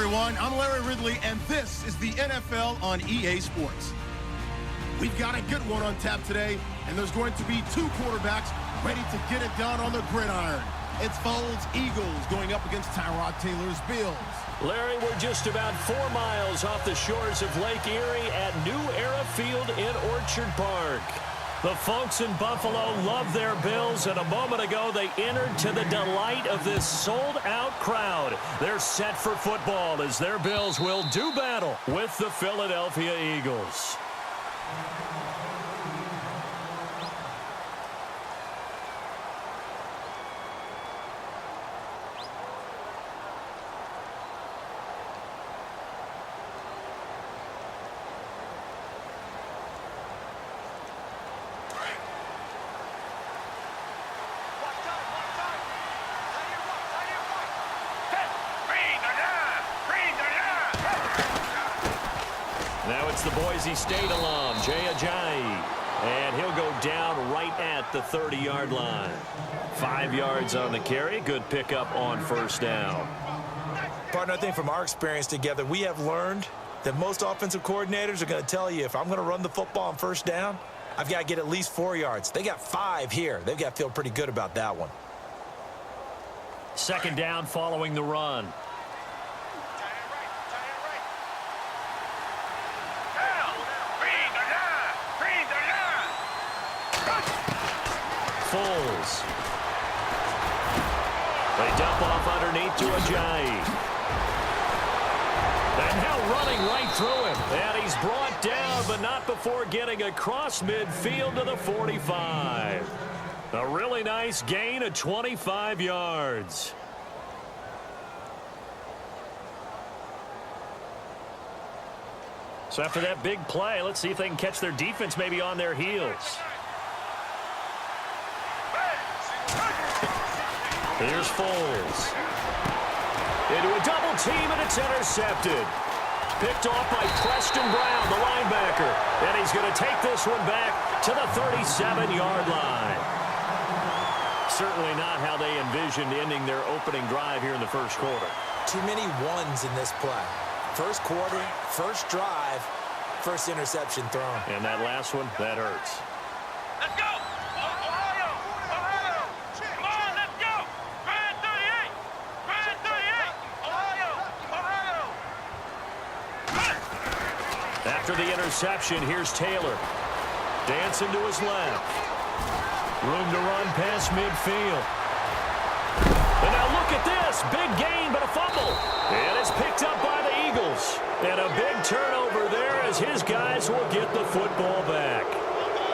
everyone. I'm Larry Ridley, and this is the NFL on EA Sports. We've got a good one on tap today, and there's going to be two quarterbacks ready to get it done on the gridiron. It's Foles' Eagles going up against Tyrod Taylor's Bills. Larry, we're just about 4 miles off the shores of Lake Erie at New Era Field in Orchard Park. The folks in Buffalo love their Bills, and a moment ago they entered to the delight of this sold-out crowd. They're set for football as their Bills will do battle with the Philadelphia Eagles. Now it's the Boise State alum, Jay Ajayi, and he'll go down right at the 30-yard line. 5 yards on the carry. Good pickup on first down. Partner, I think from our experience together, we have learned that most offensive coordinators are going to tell you, if I'm going to run the football on first down, I've got to get at least 4 yards. They got 5 here. They've got to feel pretty good about that one. Second down following the run. Foles. They dump off underneath to Ajayi. And now running right through him. And he's brought down, but not before getting across midfield to the 45. A really nice gain of 25 yards. So after that big play, let's see if they can catch their defense maybe on their heels. Here's Foles. Into a double team, and it's intercepted. Picked off by Preston Brown, the linebacker. And he's going to take this one back to the 37-yard line. Certainly not how they envisioned ending their opening drive here in the first quarter. Too many ones in this play. First quarter, first drive, first interception thrown. And that last one, that hurts. Let's go! Ohio! Ohio! Come on, let's go! Grand 38! Grand 38! Ohio! Ohio! After the interception, here's Taylor. Dancing to his left. Room to run past midfield. And now look at this. Big gain, but a fumble. And it's picked up by the Eagles. And a big turnover there as his guys will get the football back.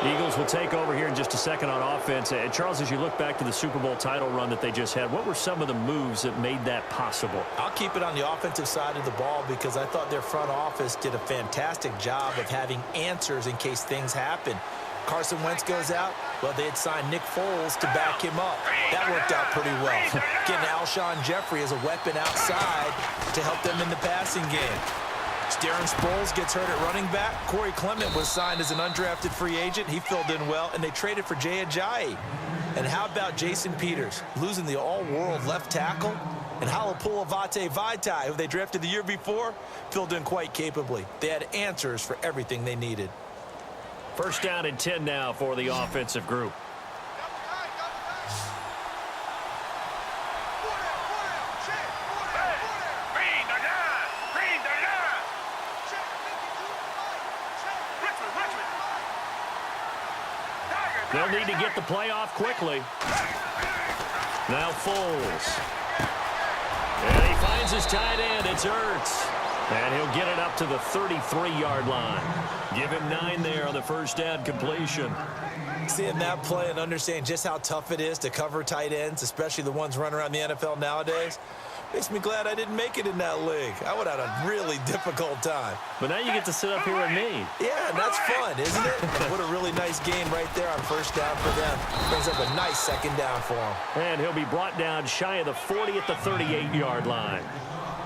Eagles will take over here in just a second on offense. And Charles, as you look back to the Super Bowl title run that they just had, what were some of the moves that made that possible? I'll keep it on the offensive side of the ball because I thought their front office did a fantastic job of having answers in case things happen. Carson Wentz goes out. Well, they had signed Nick Foles to back him up. That worked out pretty well. Getting Alshon Jeffrey as a weapon outside to help them in the passing game. Darren Sproles gets hurt at running back. Corey Clement was signed as an undrafted free agent. He filled in well, and they traded for Jay Ajayi. And how about Jason Peters losing the all-world left tackle? And Halapoulivaati Vaitai, who they drafted the year before, filled in quite capably. They had answers for everything they needed. First down and 10 now for the offensive group. They'll need to get the play off quickly. Now Foles. And he finds his tight end. It's Ertz. And he'll get it up to the 33-yard line. Give him 9 there on the first down completion. Seeing that play and understanding just how tough it is to cover tight ends, especially the ones running around the NFL nowadays, makes me glad I didn't make it in that league. I would have had a really difficult time. But now you get to sit up here with me. Yeah, and that's fun, isn't it? What a really nice game right there on first down for them. Brings up a nice second down for him. And he'll be brought down shy of the 40 at the 38-yard line.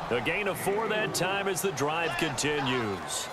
A gain of 4 that time as the drive continues.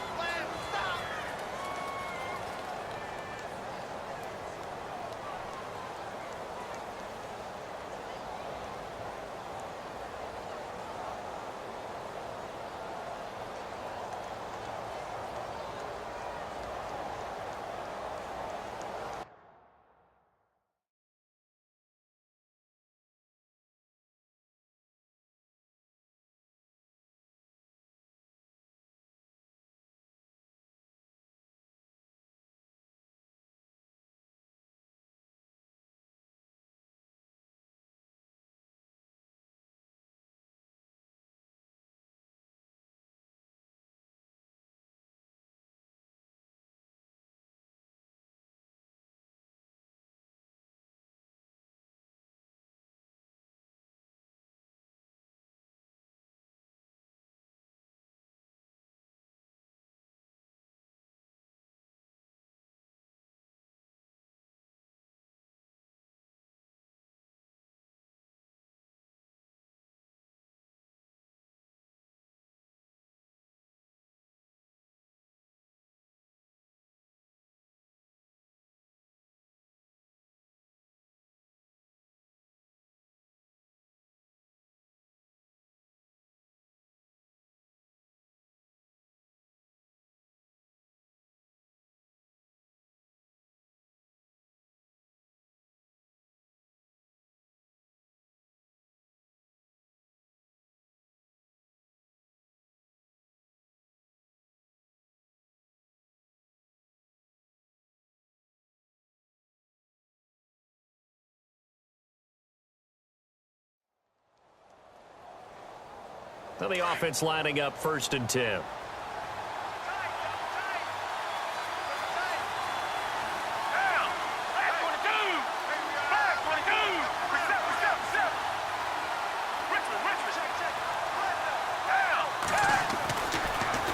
Now the offense lining up 1st and 10.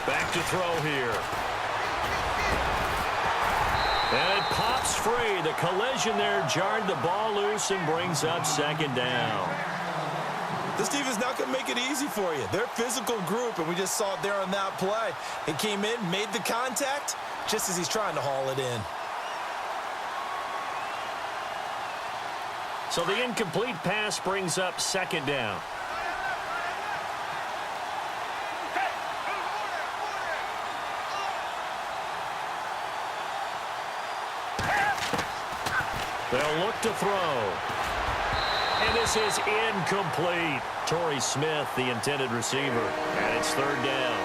Back to throw here. And it pops free. The collision there jarred the ball loose and brings up 2nd down. This defense not going to make it easy for you. They're a physical group, and we just saw it there on that play. It came in, made the contact, just as he's trying to haul it in. So the incomplete pass brings up 2nd down. They'll look to throw. And this is incomplete. Torrey Smith, the intended receiver. And it's 3rd down.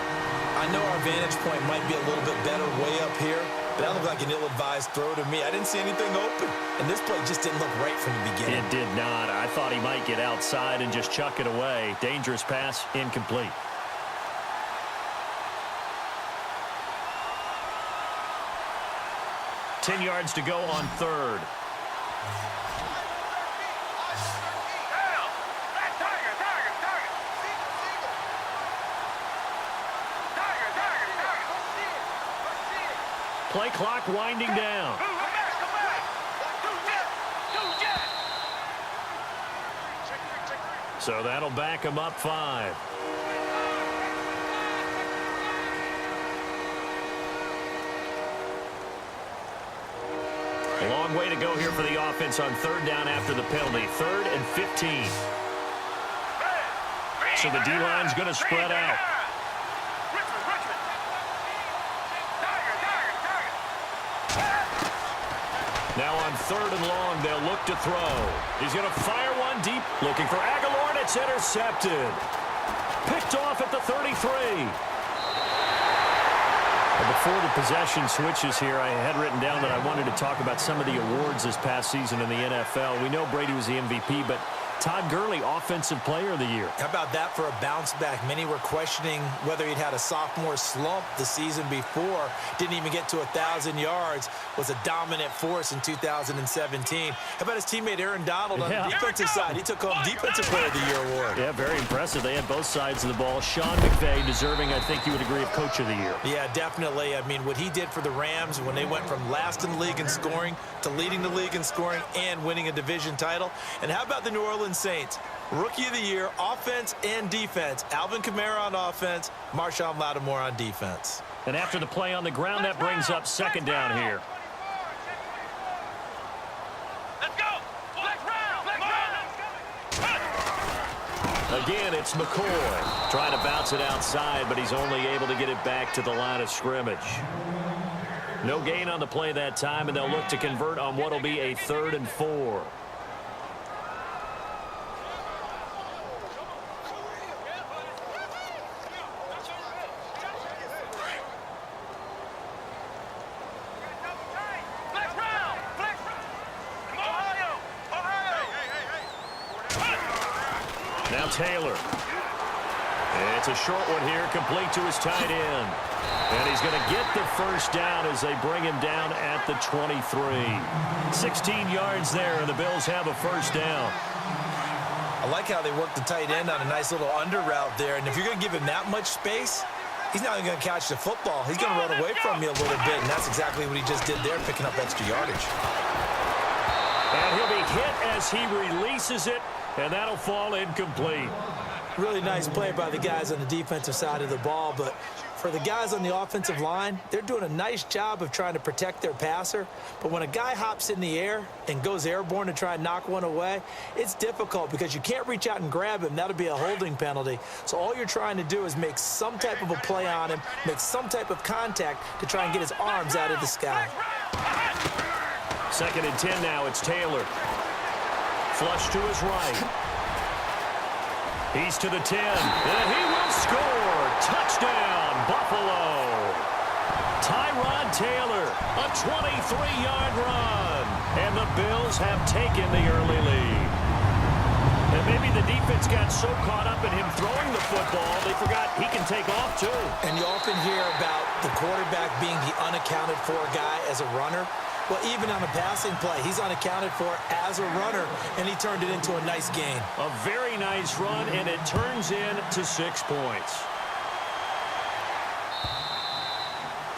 I know our vantage point might be a little bit better way up here, but that looked like an ill-advised throw to me. I didn't see anything open. And this play just didn't look right from the beginning. It did not. I thought he might get outside and just chuck it away. Dangerous pass, incomplete. Ten yards to go on 3rd. Play clock winding down. So that'll back him up 5. A long way to go here for the offense on 3rd down after the penalty. 3rd and 15. So the D-line's going to spread out. Now on 3rd and long, they'll look to throw. He's going to fire one deep, looking for Aguilar, and it's intercepted. Picked off at the 33. Before the possession switches here, I had written down that I wanted to talk about some of the awards this past season in the NFL. We know Brady was the MVP, but Todd Gurley, Offensive Player of the Year. How about that for a bounce back? Many were questioning whether he'd had a sophomore slump the season before. Didn't even get to 1,000 yards. Was a dominant force in 2017. How about his teammate Aaron Donald on the defensive side? He took home Defensive Player of the Year award. Yeah, very impressive. They had both sides of the ball. Sean McVay deserving, I think you would agree, of Coach of the Year. Yeah, definitely. I mean, what he did for the Rams when they went from last in the league in scoring to leading the league in scoring and winning a division title. And how about the New Orleans Saints? Rookie of the Year, offense and defense. Alvin Kamara on offense, Marshawn Lattimore on defense. And after the play on the ground, that brings up 2nd down here. Let's go! Again, it's McCoy trying to bounce it outside, but he's only able to get it back to the line of scrimmage. No gain on the play that time, and they'll look to convert on what will be a 3rd and 4. Now Taylor. It's a short one here, complete to his tight end. And he's going to get the 1st down as they bring him down at the 23. 16 yards there, and the Bills have a 1st down. I like how they work the tight end on a nice little under route there. And if you're going to give him that much space, he's not even going to catch the football. He's going to run away from you a little bit, and that's exactly what he just did there, picking up extra yardage. And he'll be hit as he releases it, and that'll fall incomplete. Really nice play by the guys on the defensive side of the ball, but for the guys on the offensive line, they're doing a nice job of trying to protect their passer. But when a guy hops in the air and goes airborne to try and knock one away, it's difficult because you can't reach out and grab him. That'll be a holding penalty. So all you're trying to do is make some type of a play on him, make some type of contact to try and get his arms out of the sky. 2nd and 10 now. It's Taylor. Flush to his right. He's to the 10, and he will score. Touchdown, Buffalo. Tyrod Taylor, a 23-yard run. And the Bills have taken the early lead. And maybe the defense got so caught up in him throwing the football, they forgot he can take off too. And you often hear about the quarterback being the unaccounted for guy as a runner. Well, even on a passing play, he's unaccounted for as a runner, and he turned it into a nice gain. A very nice run, and it turns into 6 points.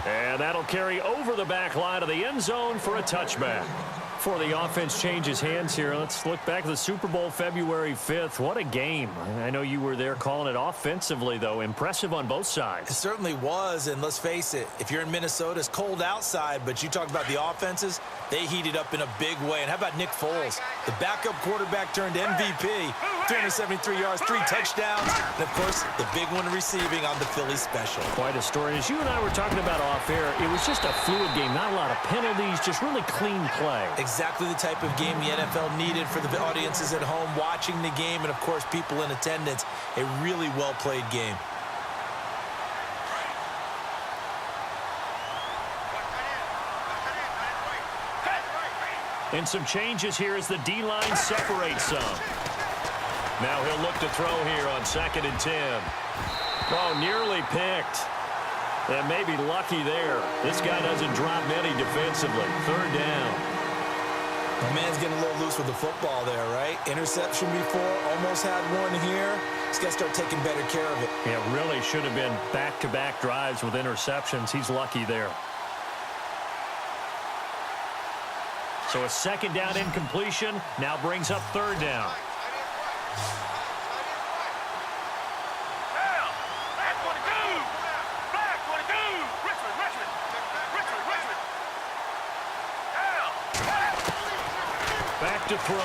And that'll carry over the back line of the end zone for a touchback. Before the offense changes hands here, let's look back at the Super Bowl February 5th. What a game. I know you were there calling it offensively, though. Impressive on both sides. It certainly was, and let's face it, if you're in Minnesota, it's cold outside, but you talk about the offenses, they heated up in a big way. And how about Nick Foles? The backup quarterback turned MVP, 373 yards, 3 touchdowns, and, of course, the big one receiving on the Philly special. Quite a story. As you and I were talking about off air, it was just a fluid game, not a lot of penalties, just really clean play. Exactly the type of game the NFL needed for the audiences at home watching the game and, of course, people in attendance. A really well-played game. And some changes here as the D-line separates some. Now he'll look to throw here on 2nd and 10. Oh, nearly picked. And maybe lucky there. This guy doesn't drop many defensively. 3rd down. The man's getting a little loose with the football there, right? Interception before, almost had one here. He's got to start taking better care of it. Yeah, really should have been back-to-back drives with interceptions. He's lucky there. So a 2nd down incompletion now brings up 3rd down. Back to throw.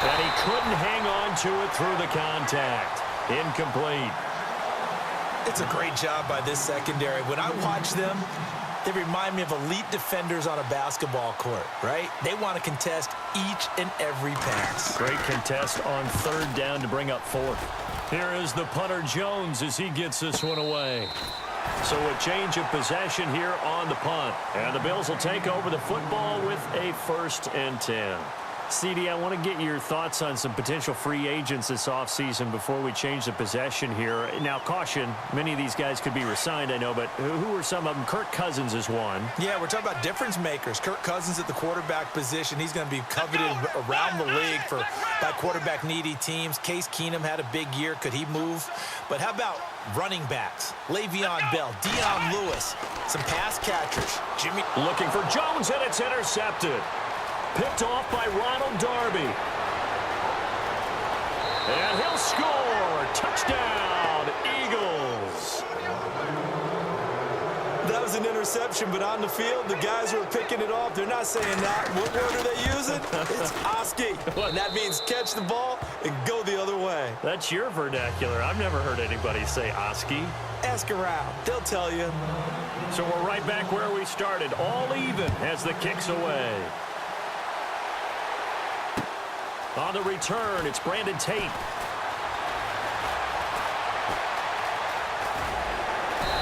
And he couldn't hang on to it through the contact. Incomplete. It's a great job by this secondary. When I watch them, they remind me of elite defenders on a basketball court, right? They want to contest each and every pass. Great contest on 3rd down to bring up 4th. Here is the punter Jones as he gets this one away. So a change of possession here on the punt. And the Bills will take over the football with a 1st and 10. CD, I want to get your thoughts on some potential free agents this offseason before we change the possession here. Now, caution, many of these guys could be re-signed, I know, but who are some of them? Kirk Cousins is one. Yeah, we're talking about difference makers. Kirk Cousins at the quarterback position. He's going to be coveted around the league by quarterback-needy teams. Case Keenum had a big year. Could he move? But how about running backs? Le'Veon Bell, Dion Lewis, some pass catchers. Jimmy looking for Jones, and it's intercepted. Picked off by Ronald Darby. And he'll score. Touchdown, Eagles. That was an interception, but on the field, the guys who are picking it off, they're not saying that. What word are they using? It's Oski. And that means catch the ball and go the other way. That's your vernacular. I've never heard anybody say Oski. Ask around. They'll tell you. So we're right back where we started. All even as the kick's away. On the return, it's Brandon Tate.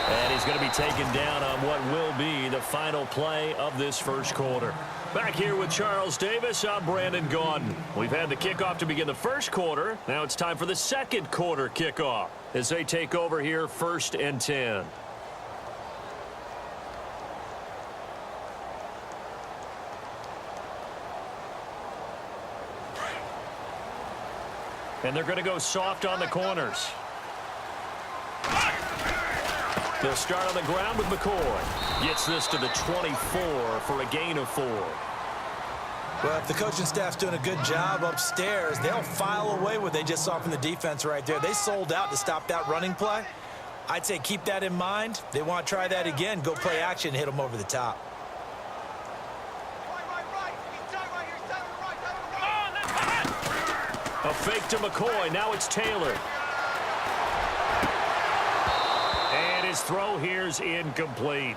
And he's going to be taken down on what will be the final play of this first quarter. Back here with Charles Davis, I'm Brandon Gaudin. We've had the kickoff to begin the first quarter. Now it's time for the second quarter kickoff as they take over here 1st and 10. And they're going to go soft on the corners. They'll start on the ground with McCoy. Gets this to the 24 for a gain of 4. Well, if the coaching staff's doing a good job upstairs, they'll file away what they just saw from the defense right there. They sold out to stop that running play. I'd say keep that in mind. They want to try that again. Go play action, hit them over the top. A fake to McCoy. Now it's Taylor. And his throw here's incomplete.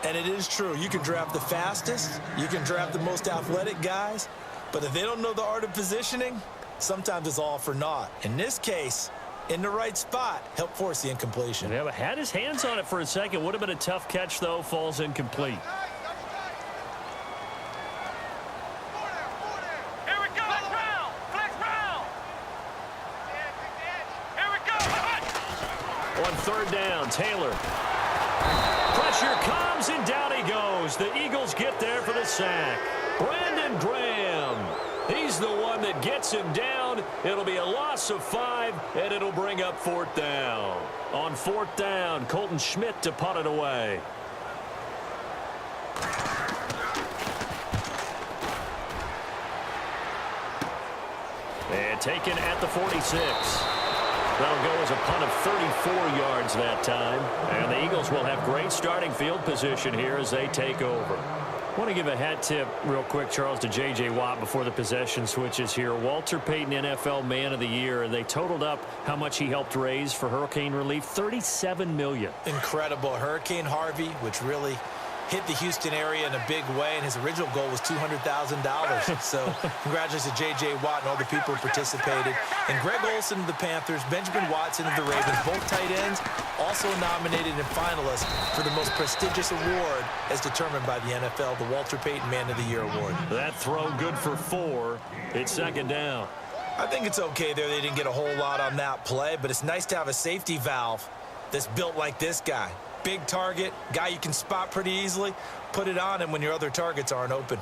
And it is true. You can draft the fastest. You can draft the most athletic guys. But if they don't know the art of positioning, sometimes it's all for naught. In this case, in the right spot, help force the incompletion. Yeah, but had his hands on it for a second. Would have been a tough catch, though. Falls incomplete. Here we go. On third down, Taylor. Pressure comes, and down he goes. The Eagles get there for the sack. Brandon Graham. He's the one that gets him down. It'll be a loss of 5, and it'll bring up fourth down. On fourth down, Colton Schmidt to punt it away. And taken at the 46. That'll go as a punt of 34 yards that time. And the Eagles will have great starting field position here as they take over. I want to give a hat tip real quick, Charles, to J.J. Watt before the possession switches here. Walter Payton NFL Man of the Year. They totaled up how much he helped raise for hurricane relief, $37 million. Incredible. Hurricane Harvey, which really hit the Houston area in a big way, and his original goal was $200,000. So congratulations to J.J. Watt and all the people who participated. And Greg Olsen of the Panthers, Benjamin Watson of the Ravens, both tight ends, also nominated and finalists for the most prestigious award as determined by the NFL, the Walter Payton Man of the Year Award. That throw good for 4. It's second down. I think it's okay there. They didn't get a whole lot on that play, but it's nice to have a safety valve that's built like this guy. Big target, guy you can spot pretty easily. Put it on him when your other targets aren't open.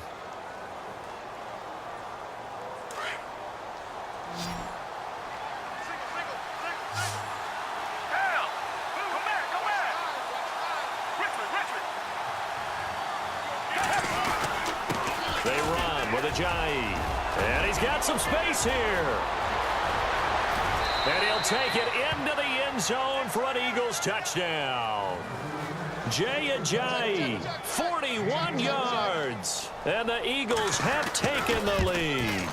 They run with Ajayi. And he's got some space here. And he'll take it into the end zone for an Eagles touchdown. Jay Ajayi, 41 yards. And the Eagles have taken the lead.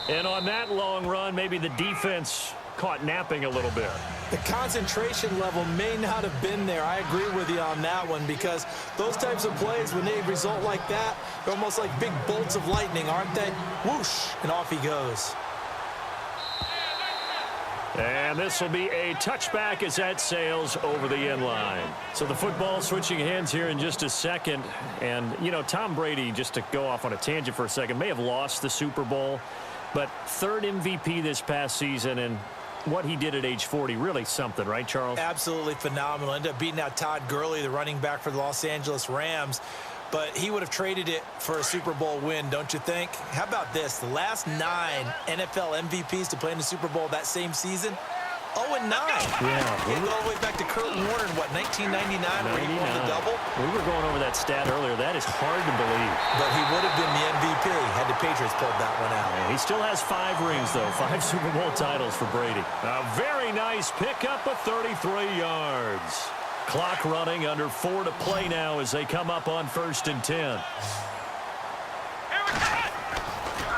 And on that long run, maybe the defense caught napping a little bit. The concentration level may not have been there. I agree with you on that one, because those types of plays, when they result like that, they're almost like big bolts of lightning, aren't they? Whoosh, and off he goes. And this will be a touchback as that sails over the end line. So the football switching hands here in just a second. And, you know, Tom Brady, just to go off on a tangent for a second, may have lost the Super Bowl, but third MVP this past season, and what he did at age 40, really something, right, Charles? Absolutely phenomenal. Ended up beating out Todd Gurley, the running back for the Los Angeles Rams. But he would have traded it for a Super Bowl win, don't you think? How about this? The last 9 NFL MVPs to play in the Super Bowl that same season, 0-9. Yeah. We go all the way back to Kurt Warner in, what, 1999, where he won the double? We were going over that stat earlier. That is hard to believe. But he would have been the MVP had the Patriots pulled that one out. Yeah, he still has 5 rings, though. 5 Super Bowl titles for Brady. A very nice pickup of 33 yards. Clock running, under 4 to play now as they come up on 1st and 10.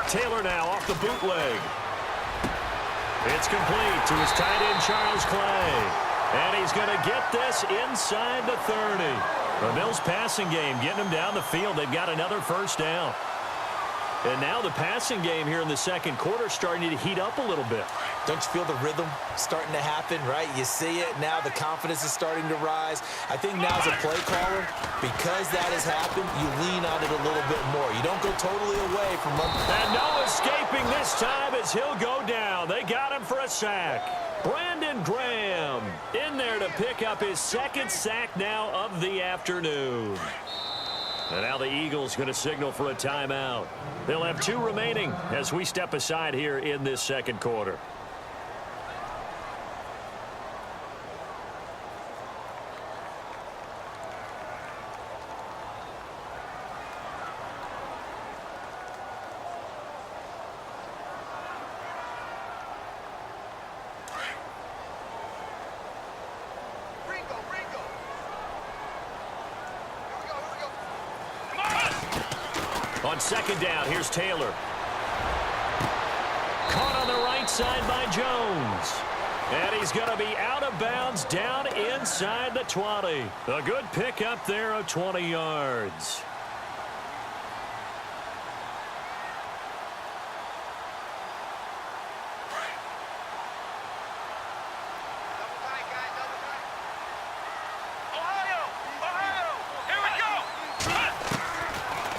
Taylor now off the bootleg. It's complete to his tight end, Charles Clay. And he's going to get this inside the 30. The Bills passing game getting him down the field. They've got another first down. And now the passing game here in the second quarter starting to heat up a little bit. Don't you feel the rhythm starting to happen, right? You see it now. The confidence is starting to rise. I think now as a play caller, because that has happened, you lean on it a little bit more. You don't go totally away from one. And no escaping this time as he'll go down. They got him for a sack. Brandon Graham in there to pick up his 2nd sack now of the afternoon. And now the Eagles going to signal for a timeout. They'll have 2 remaining as we step aside here in this second quarter. On second down, here's Taylor. Caught on the right side by Jones. And he's going to be out of bounds down inside the 20. A good pickup there of 20 yards.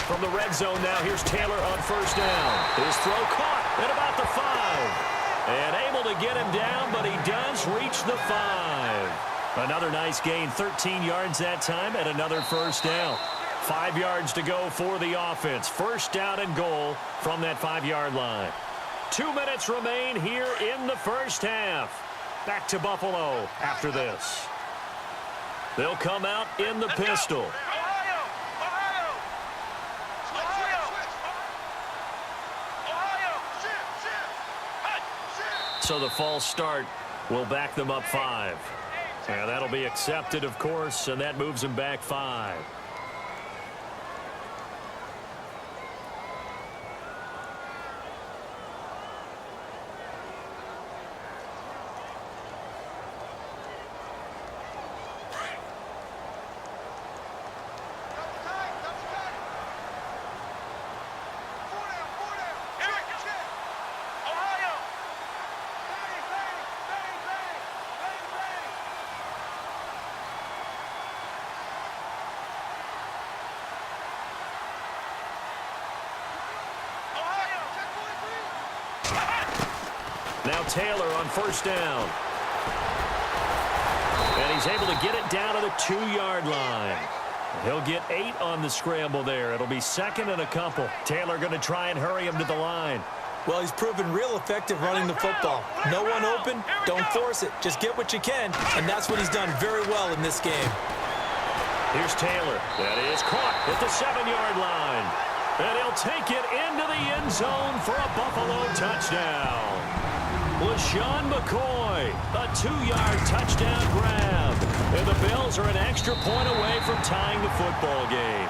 From the red zone now, here's Taylor on first down. His throw caught at about the 5. And able to get him down, but he does He's reached the 5. Another nice gain, 13 yards that time, and another first down. 5 yards to go for the offense. First down and goal from that 5-yard line. 2 minutes remain here in the first half. Back to Buffalo after this. They'll come out in the pistol. So the false start will back them up 5. And that'll be accepted, of course, and that moves them back 5. Now Taylor on first down. And he's able to get it down to the 2-yard line. He'll get 8 on the scramble there. It'll be second and a couple. Taylor going to try and hurry him to the line. Well, he's proven real effective running the football. No one open, don't force it. Just get what you can, and that's what he's done very well in this game. Here's Taylor. That is caught at the 7-yard line. And he'll take it into the end zone for a Buffalo touchdown. LaShawn McCoy, a 2-yard touchdown grab. And the Bills are an extra point away from tying the football game.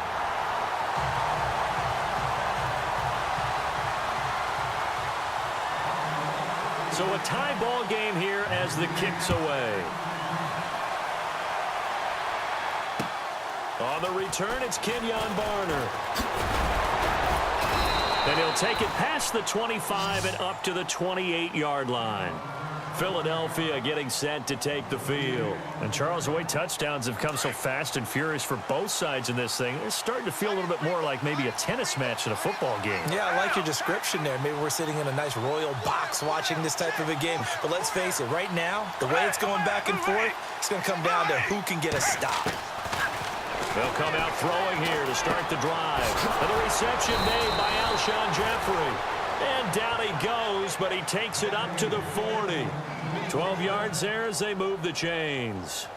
So a tie ball game here as the kick's away. On the return, it's Kenyon Barner. And he'll take it past the 25 and up to the 28-yard line. Philadelphia getting set to take the field. And Charles, the way touchdowns have come so fast and furious for both sides in this thing, it's starting to feel a little bit more like maybe a tennis match in a football game. Yeah, I like your description there. Maybe we're sitting in a nice royal box watching this type of a game. But let's face it, right now, the way it's going back and forth, it's going to come down to who can get a stop. They'll come out throwing here to start the drive. And the reception made by Alshon Jeffrey. And down he goes, but he takes it up to the 40. 12 yards there as they move the chains.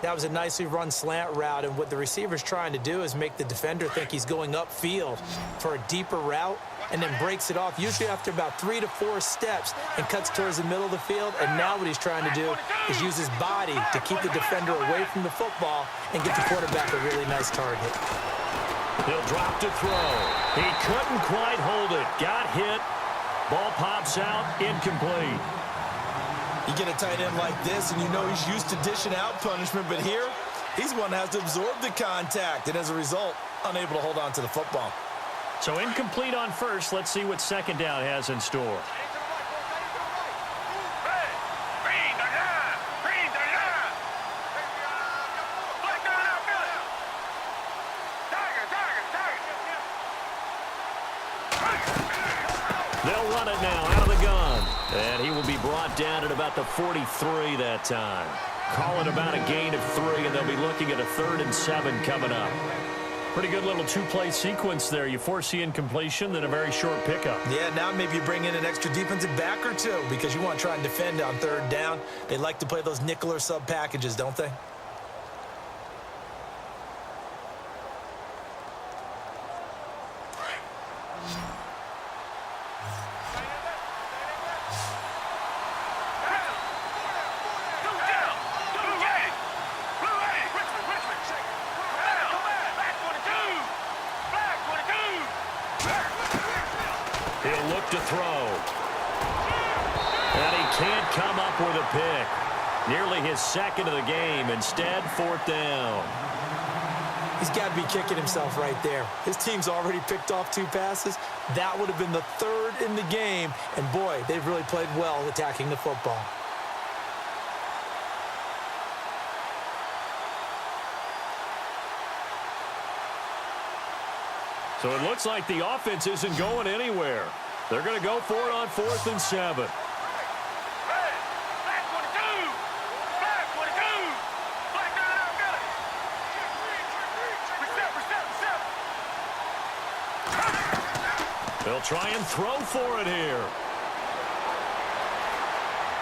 That was a nicely run slant route, and what the receiver's trying to do is make the defender think he's going upfield for a deeper route, and then breaks it off, usually after about 3 to 4 steps, and cuts towards the middle of the field. And now what he's trying to do is use his body to keep the defender away from the football and get the quarterback a really nice target. He'll drop to throw. He couldn't quite hold it. Got hit. Ball pops out, incomplete. You get a tight end like this, and you know he's used to dishing out punishment, but here, he's one that has to absorb the contact, and as a result, unable to hold on to the football. So incomplete on first. Let's see what second down has in store. They'll run it now out of the gun. And he will be brought down at about the 43 that time. Call it about a gain of 3, and they'll be looking at a 3rd and 7 coming up. Pretty good little 2-play sequence there. You force the incompletion, then a very short pickup. Yeah, now maybe you bring in an extra defensive back or two because you want to try and defend on 3rd down. They like to play those nickel or sub packages, don't they? He'll look to throw. And he can't come up with a pick. Nearly his 2nd of the game. Instead, 4th down. He's got to be kicking himself right there. His team's already picked off 2 passes. That would have been the 3rd in the game. And, boy, they've really played well attacking the football. So it looks like the offense isn't going anywhere. They're going to go for it on 4th and 7. They'll try and throw for it here.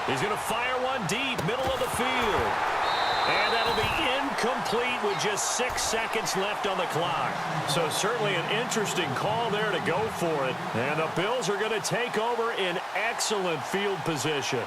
He's going to fire one deep, middle of the field. And that'll be incomplete with just 6 seconds left on the clock. So certainly an interesting call there to go for it. And the Bills are going to take over in excellent field position.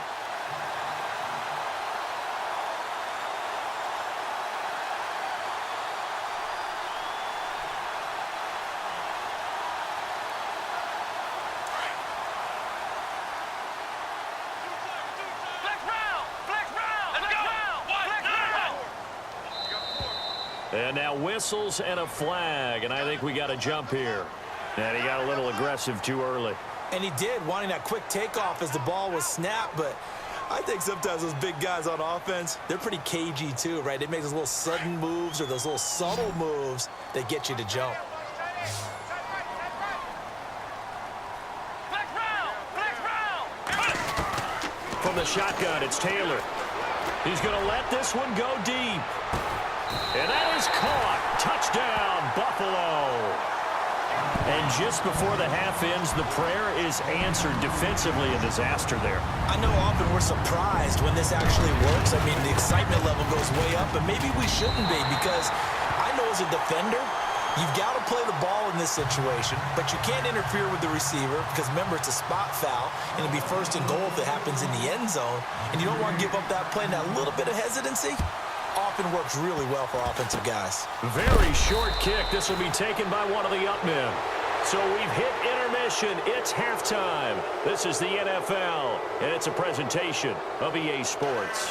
And now whistles and a flag, and I think we got a jump here. And he got a little aggressive too early. And he did, wanting that quick takeoff as the ball was snapped, but I think sometimes those big guys on offense, they're pretty cagey too, right? They make those little sudden moves or those little subtle moves that get you to jump. From the shotgun, it's Taylor. He's going to let this one go deep. And that is caught. Touchdown, Buffalo. And just before the half ends, the prayer is answered. Defensively, a disaster there. I know often we're surprised when this actually works. I mean, the excitement level goes way up, but maybe we shouldn't be, because I know as a defender, you've got to play the ball in this situation, but you can't interfere with the receiver because, remember, it's a spot foul, and it'll be first and goal if it happens in the end zone, and you don't want to give up that play. And that little bit of hesitancy often works really well for offensive guys. Very short kick. This will be taken by one of the up men. So we've hit intermission. It's halftime. This is the NFL, and it's a presentation of EA Sports.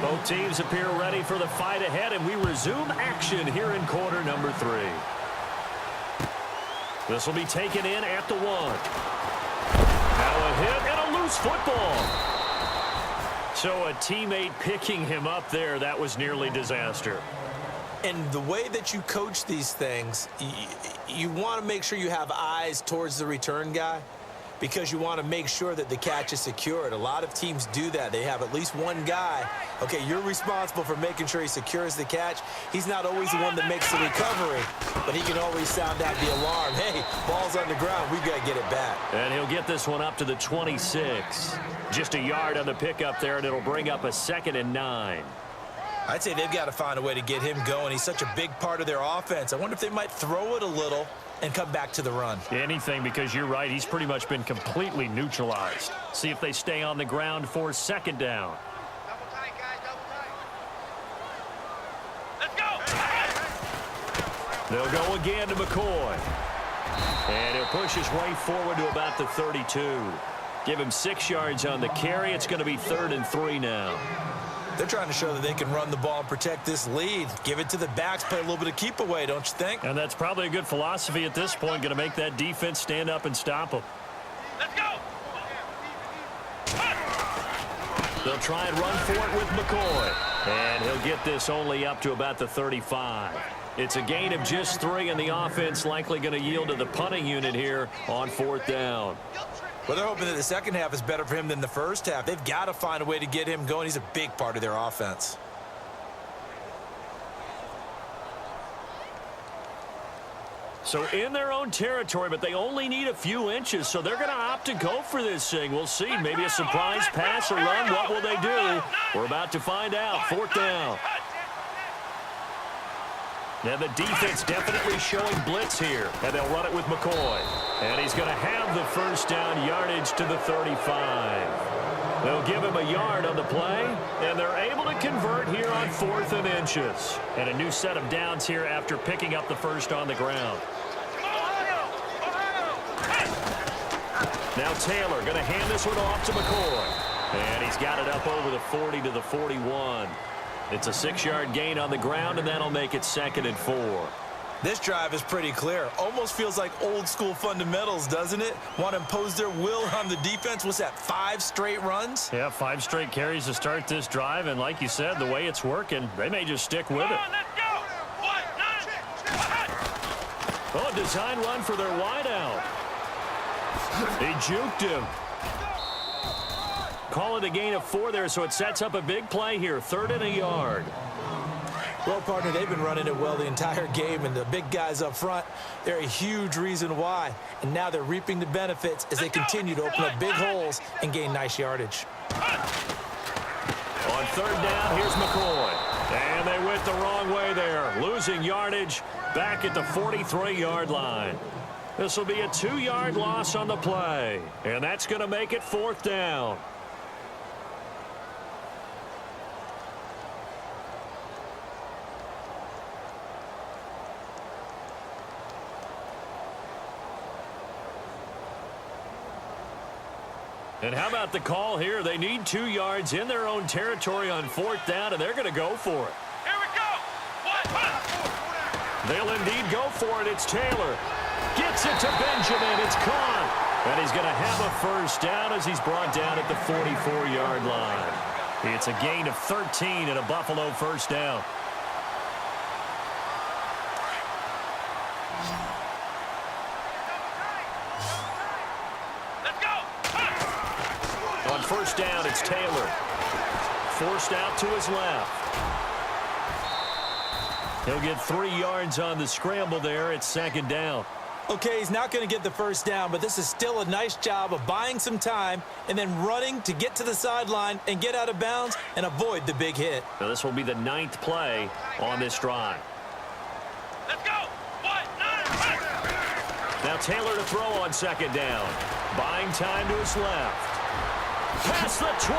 Both teams appear ready for the fight ahead, and we resume action here in quarter number 3. This will be taken in at the 1. Now a hit and a loose football. So a teammate picking him up there, that was nearly disaster. And the way that you coach these things, you want to make sure you have eyes towards the return guy, because you want to make sure that the catch is secured. A lot of teams do that. They have at least one guy. Okay, you're responsible for making sure he secures the catch. He's not always the one that makes the recovery, but he can always sound out the alarm. Hey, ball's on the ground. We've got to get it back. And he'll get this one up to the 26. Just a yard on the pickup there, and it'll bring up a 2nd and 9. I'd say they've got to find a way to get him going. He's such a big part of their offense. I wonder if they might throw it a little and come back to the run. Anything, because you're right. He's pretty much been completely neutralized. See if they stay on the ground for 2nd down. Double tight, guys, double tight. Let's go. They'll go again to McCoy. And he'll push his way forward to about the 32. Give him 6 yards on the carry. It's going to be 3rd and 3 now. They're trying to show that they can run the ball and protect this lead. Give it to the backs, play a little bit of keep away, don't you think? And that's probably a good philosophy at this point, going to make that defense stand up and stop them. Let's go. They'll try and run for it with McCoy. And he'll get this only up to about the 35. It's a gain of just 3, and the offense likely going to yield to the punting unit here on 4th down. Well, they're hoping that the second half is better for him than the first half. They've got to find a way to get him going. He's a big part of their offense. So in their own territory, but they only need a few inches, so they're going to opt to go for this thing. We'll see. Maybe a surprise pass or run. What will they do? We're about to find out. 4th down. Now the defense definitely showing blitz here, and they'll run it with McCoy. And he's going to have the 1st down, yardage to the 35. They'll give him a yard on the play, and they're able to convert here on 4th and inches. And a new set of downs here after picking up the 1st on the ground. Now Taylor going to hand this one off to McCoy. And he's got it up over the 40 to the 41. It's a 6-yard gain on the ground, and that'll make it 2nd and 4. This drive is pretty clear. Almost feels like old-school fundamentals, doesn't it? Want to impose their will on the defense. What's that, 5 straight runs? Yeah, 5 straight carries to start this drive, and like you said, the way it's working, they may just stick with it. Oh, a design run for their wideout. He juked him. Call it a gain of 4 there, so it sets up a big play here. 3rd and a yard. Well, partner, they've been running it well the entire game, and the big guys up front, they're a huge reason why. And now they're reaping the benefits as they continue to open up big holes and gain nice yardage. On 3rd down, here's McCoy. And they went the wrong way there. Losing yardage back at the 43-yard line. This will be a 2-yard loss on the play. And that's going to make it 4th down. And how about the call here? They need 2 yards in their own territory on 4th down, and they're going to go for it. Here we go. They'll indeed go for it. It's Taylor. Gets it to Benjamin. It's caught. And he's going to have a 1st down as he's brought down at the 44-yard line. It's a gain of 13 and a Buffalo 1st down. On 1st down, it's Taylor. Forced out to his left. He'll get 3 yards on the scramble there. It's 2nd down. Okay, he's not going to get the 1st down, but this is still a nice job of buying some time and then running to get to the sideline and get out of bounds and avoid the big hit. Now this will be the 9th play on this drive. Let's go. Now Taylor to throw on 2nd down. Buying time to his left. Past the 20.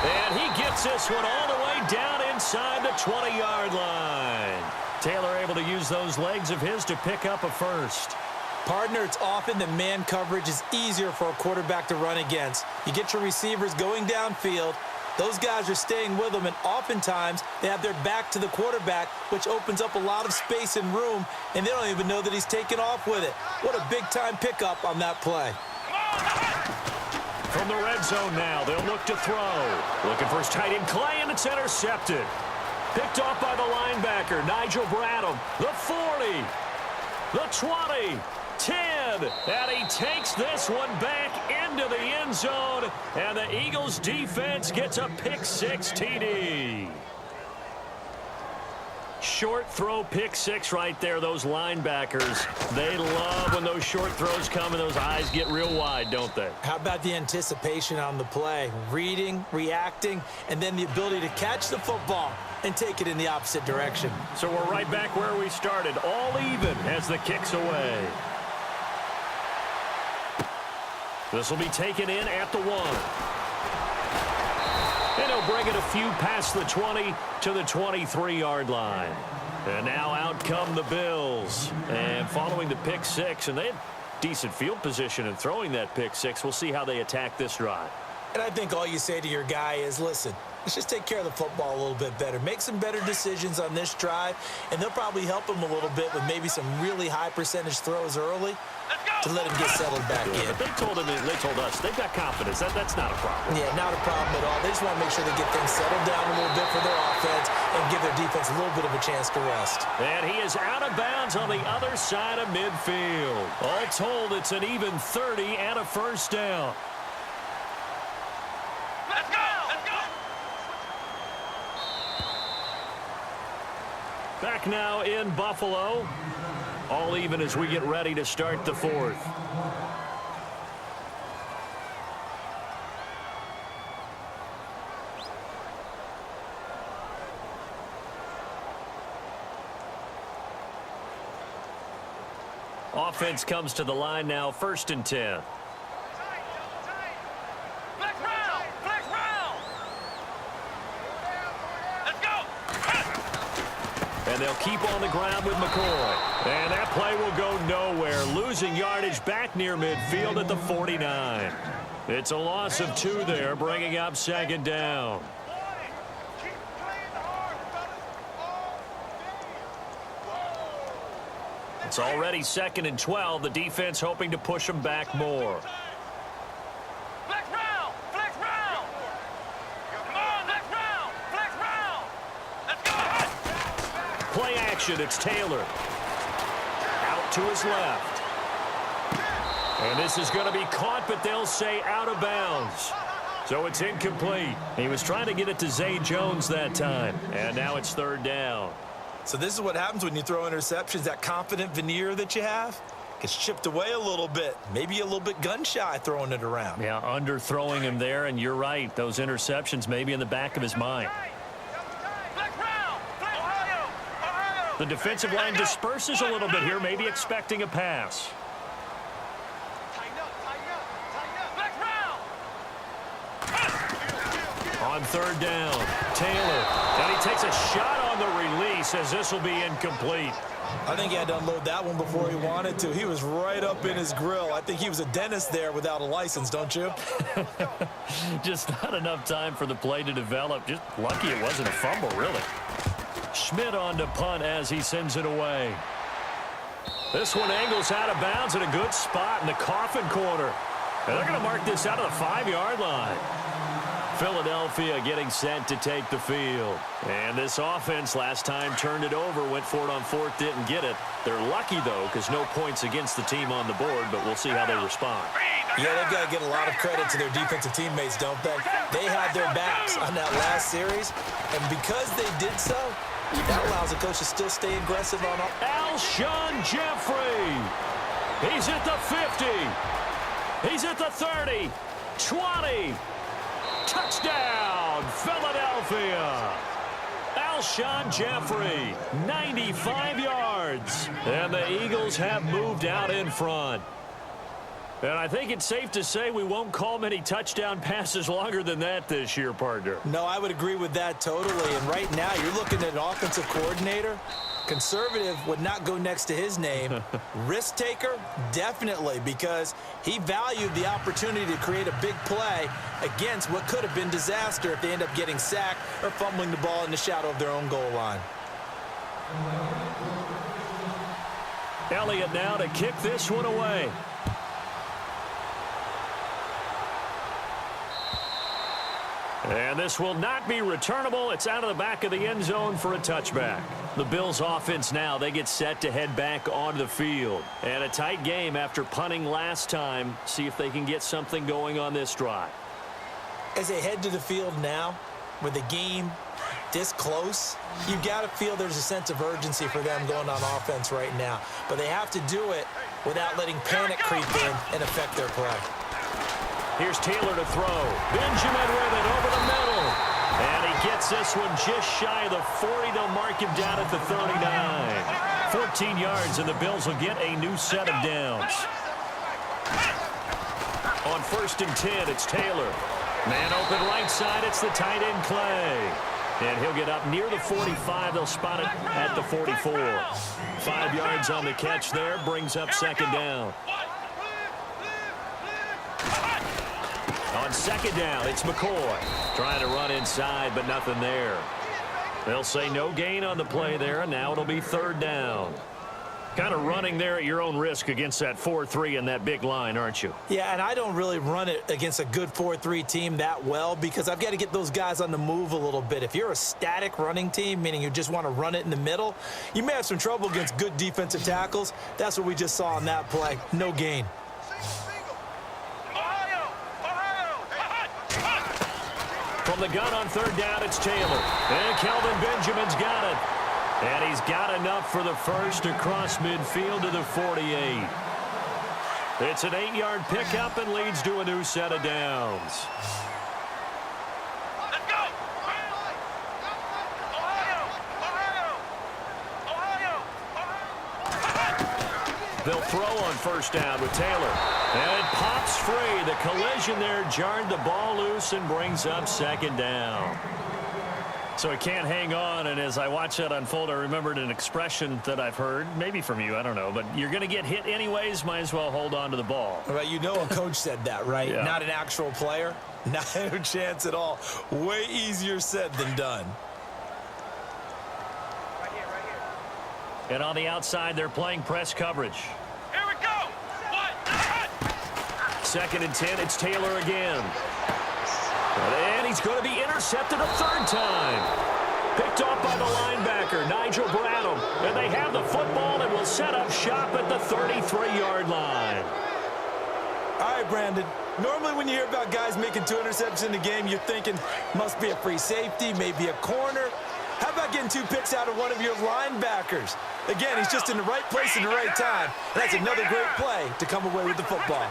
And he gets this one all the way down inside the 20-yard line. Taylor able to use those legs of his to pick up a 1st. Partner, it's often that man coverage is easier for a quarterback to run against. You get your receivers going downfield. Those guys are staying with them, and oftentimes they have their back to the quarterback, which opens up a lot of space and room, and they don't even know that he's taken off with it. What a big-time pickup on that play. From the red zone now, they'll look to throw. Looking for his tight end, Clay, and it's intercepted. Picked off by the linebacker, Nigel Bradham. The 40, the 20, 10, and he takes this one back into the end zone, and the Eagles defense gets a pick-6 TD. Short throw, pick-6 right there. Those linebackers, they love when those short throws come and those eyes get real wide, don't they? How about the anticipation on the play? Reading, reacting, and then the ability to catch the football and take it in the opposite direction. So we're right back where we started, all even as the kick's away. This will be taken in at the 1. And he'll bring it a few past the 20 to the 23-yard line. And now out come the Bills. And following the pick-6, and they had decent field position in throwing that pick-6. We'll see how they attack this drive. And I think all you say to your guy is, listen, let's just take care of the football a little bit better. Make some better decisions on this drive, and they'll probably help him a little bit with maybe some really high percentage throws early to let him get settled back in. But they told us they've got confidence. That's not a problem. Yeah, not a problem at all. They just want to make sure they get things settled down a little bit for their offense and give their defense a little bit of a chance to rest. And he is out of bounds on the other side of midfield. All told, it's an even 30 and a 1st down. Let's go. Let's go. Back now in Buffalo. All even as we get ready to start the 4th. Offense comes to the line now, 1st and 10. Flex round. Flex round. Let's go. And they'll keep on the ground with McCoy. And that play will go nowhere. Losing yardage back near midfield at the 49. It's a loss of 2 there, bringing up 2nd down. It's already 2nd and 12. The defense hoping to push them back more. Flex round. Flex round. Come on, flex round. Flex round. Let's go. Play action, it's Taylor. Out to his left. And this is going to be caught, but they'll say out of bounds. So it's incomplete. He was trying to get it to Zay Jones that time, and now it's third down. So this is what happens when you throw interceptions. That confident veneer that you have gets chipped away a little bit. Maybe a little bit gun-shy throwing it around. Yeah, underthrowing him there, and you're right. Those interceptions may be in the back of his mind. The defensive line disperses a little bit here, maybe expecting a pass. On third down, Taylor. And he takes a shot on the release as this will be incomplete. I think he had to unload that one before he wanted to. He was right up in his grill. I think he was a dentist there without a license, don't you? Just not enough time for the play to develop. Just lucky it wasn't a fumble, really. Schmidt on to punt as he sends it away. This one angles out of bounds in a good spot in the coffin corner. And they're going to mark this out of the 5-yard line. Philadelphia getting set to take the field. And this offense last time turned it over, went for it on fourth, didn't get it. They're lucky, though, because no points against the team on the board, but we'll see how they respond. Yeah, they've got to get a lot of credit to their defensive teammates, don't they? They had their backs on that last series, and because they did so, that allows the coach to still stay aggressive on all. Alshon Jeffrey. He's at the 50. He's at the 30. 20. Touchdown, Philadelphia. Alshon Jeffrey, 95 yards. And the Eagles have moved out in front. And I think it's safe to say we won't call many touchdown passes longer than that this year, partner. No, I would agree with that totally. And right now, you're looking at an offensive coordinator. Conservative would not go next to his name. Risk taker, definitely, because he valued the opportunity to create a big play against what could have been disaster if they end up getting sacked or fumbling the ball in the shadow of their own goal line. Elliott now to kick this one away. And this will not be returnable. It's out of the back of the end zone for a touchback. The Bills offense now, they get set to head back onto the field. And a tight game after punting last time. See if they can get something going on this drive. As they head to the field now, with the game this close, you've got to feel there's a sense of urgency for them going on offense right now. But they have to do it without letting panic creep in and affect their play. Here's Taylor to throw. Benjamin with it over the middle. And he gets this one just shy of the 40. They'll mark him down at the 39. 14 yards, and the Bills will get a new set of downs. On 1st and 10, it's Taylor. Man open right side, it's the tight end Clay. And he'll get up near the 45. They'll spot it at the 44. 5 yards on the catch there, brings up 2nd down. On 2nd down, it's McCoy. Trying to run inside, but nothing there. They'll say no gain on the play there, and now it'll be 3rd down. Kind of running there at your own risk against that 4-3 and that big line, aren't you? Yeah, and I don't really run it against a good 4-3 team that well because I've got to get those guys on the move a little bit. If you're a static running team, meaning you just want to run it in the middle, you may have some trouble against good defensive tackles. That's what we just saw on that play. No gain. From the gun on 3rd down, it's Taylor. And Kelvin Benjamin's got it. And he's got enough for the first across midfield to the 48. It's an 8-yard pickup and leads to a new set of downs. Let's go! They'll throw on 1st down with Taylor. And it pops free. The collision there jarred the ball loose and brings up 2nd down. So he can't hang on, and as I watch that unfold, I remembered an expression that I've heard, maybe from you, I don't know, but you're going to get hit anyways, might as well hold on to the ball. Right, you know a coach said that, right? Yeah. Not an actual player. Not a chance at all. Way easier said than done. And on the outside, they're playing press coverage. Here we go! 2nd and 10, it's Taylor again. And he's going to be intercepted a 3rd time. Picked off by the linebacker, Nigel Bradham. And they have the football and will set up shop at the 33-yard line. All right, Brandon. Normally when you hear about guys making 2 interceptions in the game, you're thinking must be a free safety, maybe a corner. How about getting 2 picks out of one of your linebackers? Again, he's just in the right place in the right time. And that's another great play to come away with the football.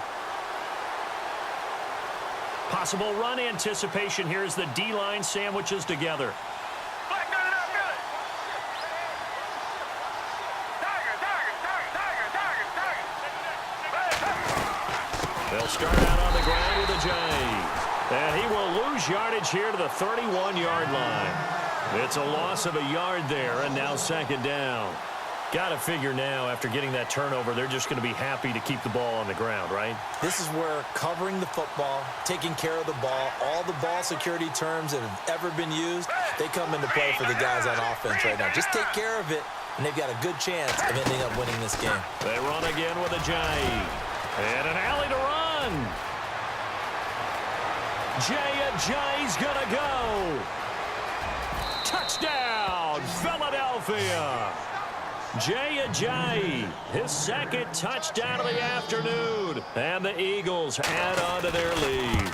Possible run anticipation here as the D-line sandwiches together. They'll start out on the ground with a J. And he will lose yardage here to the 31-yard line. It's a loss of a yard there, and now second down. Got to figure now, after getting that turnover, they're just going to be happy to keep the ball on the ground, right? This is where covering the football, taking care of the ball, all the ball security terms that have ever been used, they come into play for the guys on offense right now. Just take care of it, and they've got a good chance of ending up winning this game. They run again with a J. And an alley to run. Jay's going to go. Touchdown, Philadelphia. Jay, his second touchdown of the afternoon. And the Eagles add on to their lead.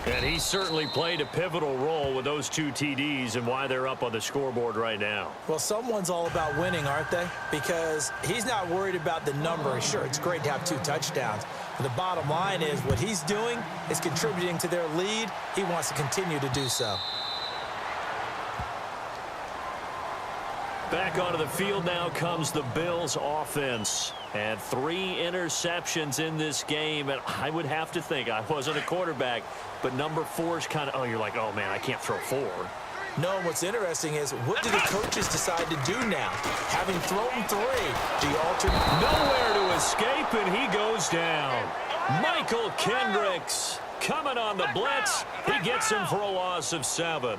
And he certainly played a pivotal role with those 2 TDs and why they're up on the scoreboard right now. Well, someone's all about winning, aren't they? Because he's not worried about the number. Sure, it's great to have 2 touchdowns. But the bottom line is what he's doing is contributing to their lead. He wants to continue to do so. Back onto the field now comes the Bills offense. And 3 interceptions in this game. And I would have to think, I wasn't a quarterback, but number 4 is kind of, oh, you're like, oh, man, I can't throw 4. No, what's interesting is what do the coaches decide to do now? Having thrown 3, do you alter? Nowhere to escape, and he goes down. Michael Kendricks coming on the blitz. He gets him for a loss of 7.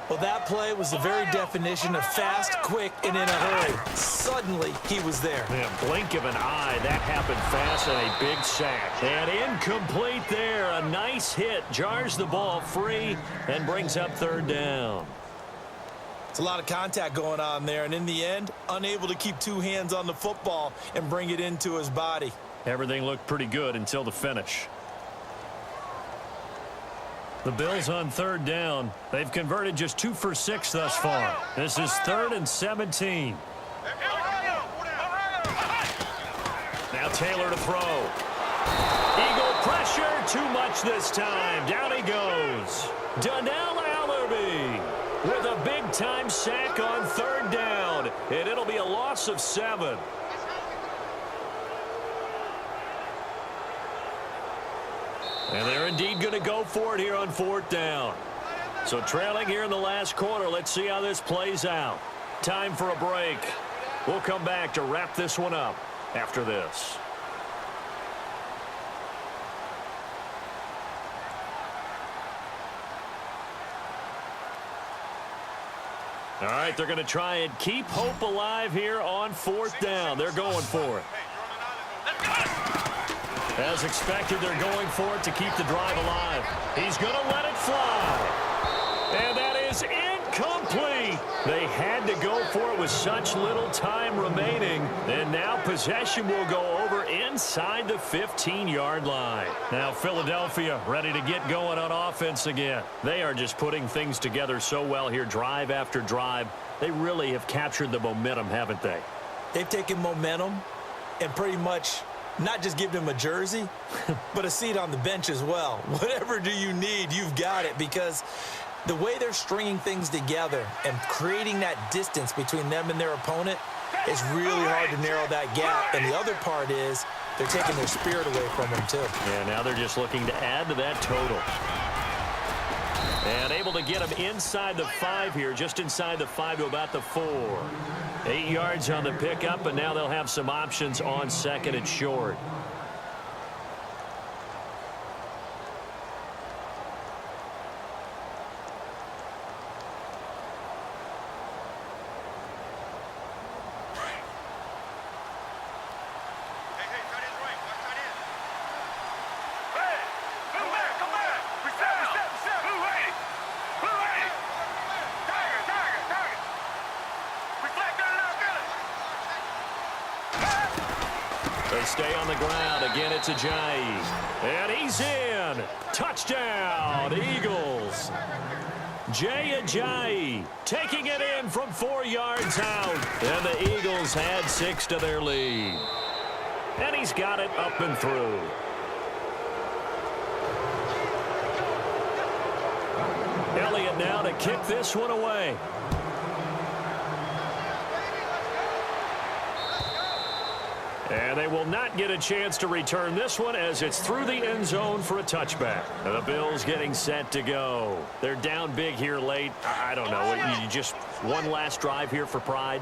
Well, that play was the very definition of fast, quick, and in a hurry. Suddenly, he was there. Man, blink of an eye, that happened fast, and a big sack. And incomplete there. A nice hit. Jars the ball free and brings up 3rd down. It's a lot of contact going on there, and in the end, unable to keep 2 hands on the football and bring it into his body. Everything looked pretty good until the finish. The Bills on 3rd down. They've converted just 2 for 6 thus far. This is 3rd and 17. Now Taylor to throw. Eagle pressure, too much this time. Down he goes. Donnell Allerby with a big-time sack on 3rd down. And it'll be a loss of 7. And they're indeed going to go for it here on 4th down. So trailing here in the last quarter. Let's see how this plays out. Time for a break. We'll come back to wrap this one up after this. All right, they're going to try and keep hope alive here on 4th down. They're going for it. As expected, they're going for it to keep the drive alive. He's going to let it fly. And that is incomplete. They had to go for it with such little time remaining. And now possession will go over inside the 15-yard line. Now Philadelphia ready to get going on offense again. They are just putting things together so well here, drive after drive. They really have captured the momentum, haven't they? They've taken momentum and pretty much not just give them a jersey, but a seat on the bench as well. Whatever do you need, you've got it, because the way they're stringing things together and creating that distance between them and their opponent, it's really hard to narrow that gap. And the other part is they're taking their spirit away from them, too. Yeah, now they're just looking to add to that total. And able to get them inside the 5 here, just inside the 5 to about the 4. 8 yards on the pickup, and now they'll have some options on 2nd and short. They stay on the ground. Again, it's Ajayi. And he's in. Touchdown, Eagles. Jay Ajayi taking it in from 4 yards out. And the Eagles had 6 to their lead. And he's got it up and through. Elliott now to kick this one away. And they will not get a chance to return this one as it's through the end zone for a touchback. And the Bills getting set to go. They're down big here late. I don't know. You just one last drive here for pride?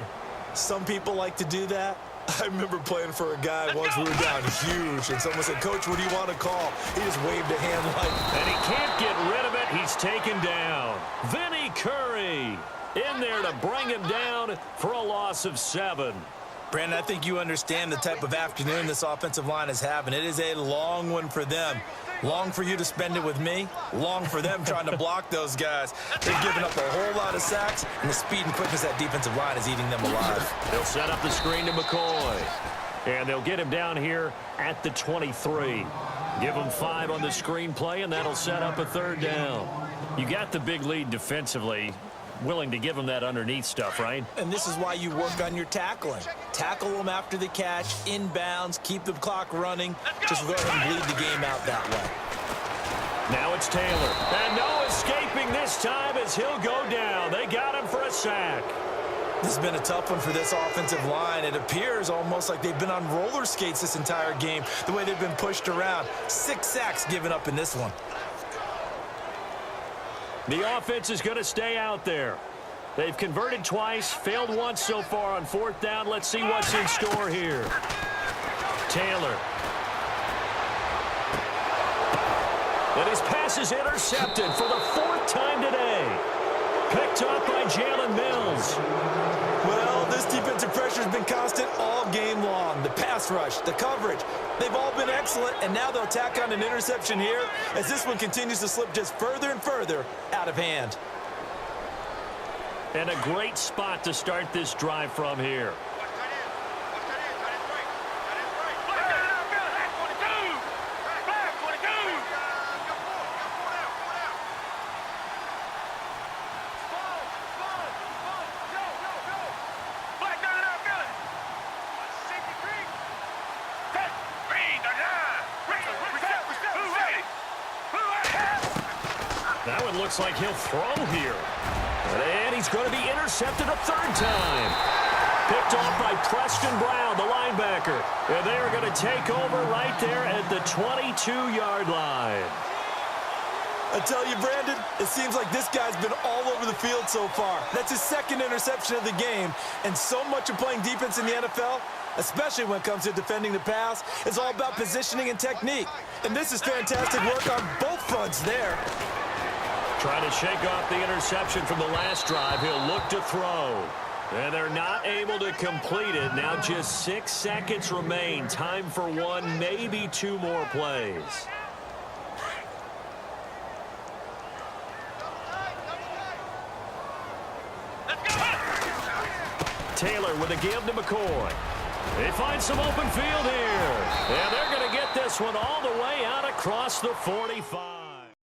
Some people like to do that. I remember playing for a guy once we were down huge, and someone said, "Coach, what do you want to call?" He just waved a hand like... And he can't get rid of it. He's taken down. Vinny Curry in there to bring him down for a loss of 7. Brandon, I think you understand the type of afternoon this offensive line is having. It is a long one for them. Long for you to spend it with me. Long for them trying to block those guys. They've given up a whole lot of sacks, and the speed and quickness of that defensive line is eating them alive. They'll set up the screen to McCoy. And they'll get him down here at the 23. Give him 5 on the screen play, and that'll set up a 3rd down. You got the big lead defensively. Willing to give him that underneath stuff, right? And this is why you work on your tackling. Tackle them after the catch, inbounds, keep the clock running. Just go ahead and bleed the game out that way. Now it's Taylor. And no escaping this time as he'll go down. They got him for a sack. This has been a tough one for this offensive line. It appears almost like they've been on roller skates this entire game, the way they've been pushed around. 6 sacks given up in this one. The offense is going to stay out there. They've converted twice, failed once so far on 4th down. Let's see what's in store here. Taylor. And his pass is intercepted for the 4th time today. Picked up by Jalen Mills. Well, this defensive pressure has been constant all game long. The pass rush, the coverage, they've all been excellent, and now they'll tack on an interception here as this one continues to slip just further and further out of hand. And a great spot to start this drive from here. That one looks like he'll throw here. And he's going to be intercepted a 3rd time. Picked off by Preston Brown, the linebacker. And they're going to take over right there at the 22-yard line. I tell you, Brandon, it seems like this guy's been all over the field so far. That's his 2nd interception of the game. And so much of playing defense in the NFL, especially when it comes to defending the pass, is all about positioning and technique. And this is fantastic work on both fronts there. Trying to shake off the interception from the last drive. He'll look to throw. And they're not able to complete it. Now just 6 seconds remain. Time for 1, maybe 2 more plays. Taylor with a give to McCoy. They find some open field here. And they're going to get this one all the way out across the 45.